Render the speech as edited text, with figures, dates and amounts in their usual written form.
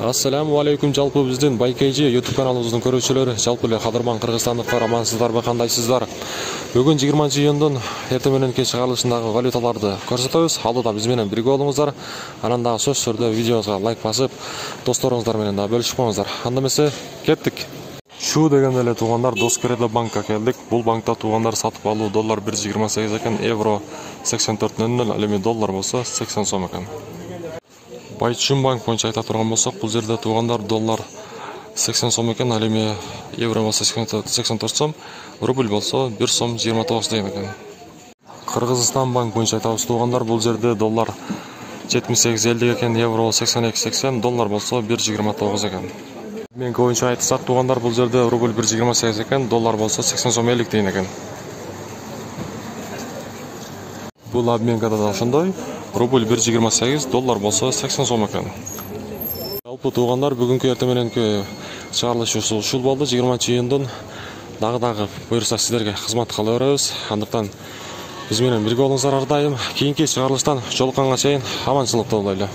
Ассаламу алейкум, жалпы биздин Байкейжи YouTube каналыбыздын көрүүчүлөрү, жалпы эле кадырман кыргызстандыктар амансыздарбы, кандайсыздар? Бүгүн 20-июндун эртең мененки чыгарылышындагы валюталарды көрсөтөбүз. Алдыда биз менен бирге болуңуздар. Анан дагы сөзсүз түрдө видеобузга лайк басып, досторуңуздар менен дагы бөлүшүп коюңуздар. Анда эмесе, кеттик. Шу дегенде эле туугандар, Доскередо банкка келдик. Бул банкта туугандар сатып алуу доллар 1.28 экен, евро 84.00, ал эми доллар болсо 80 сом экен. Байчун банк боюнча айта турган болсок, бул жерде туугандар доллар 80 сом экен, ал эми евро болсо 84 сом, рубль болсо 1 сом 29 деген экен. Кыргызстан банк боюнча айтабыз туугандар, бул жерде доллар 78.50 экен, евро 82.80, доллар болсо 1.29 экен. Мен боюнча айтсак туугандар, бул жерде рубль 1.28 экен, доллар болсо 80 сом 50 тиен экен. Бул обменгада да ошондой. Рубль 1.28, доллар болсо 80 сом экен. Жалпы туугандар, бүгүнкү эртең мененки чыгарылыш ушул болду. 20-июндун дагы буюрса сиздерге кызмат кыла беребиз. Андыктан биз менен бирге болуңуздар ар дайым. Кийинки чыгарылыштан жолукканга чейин аманчылыкта болайлы.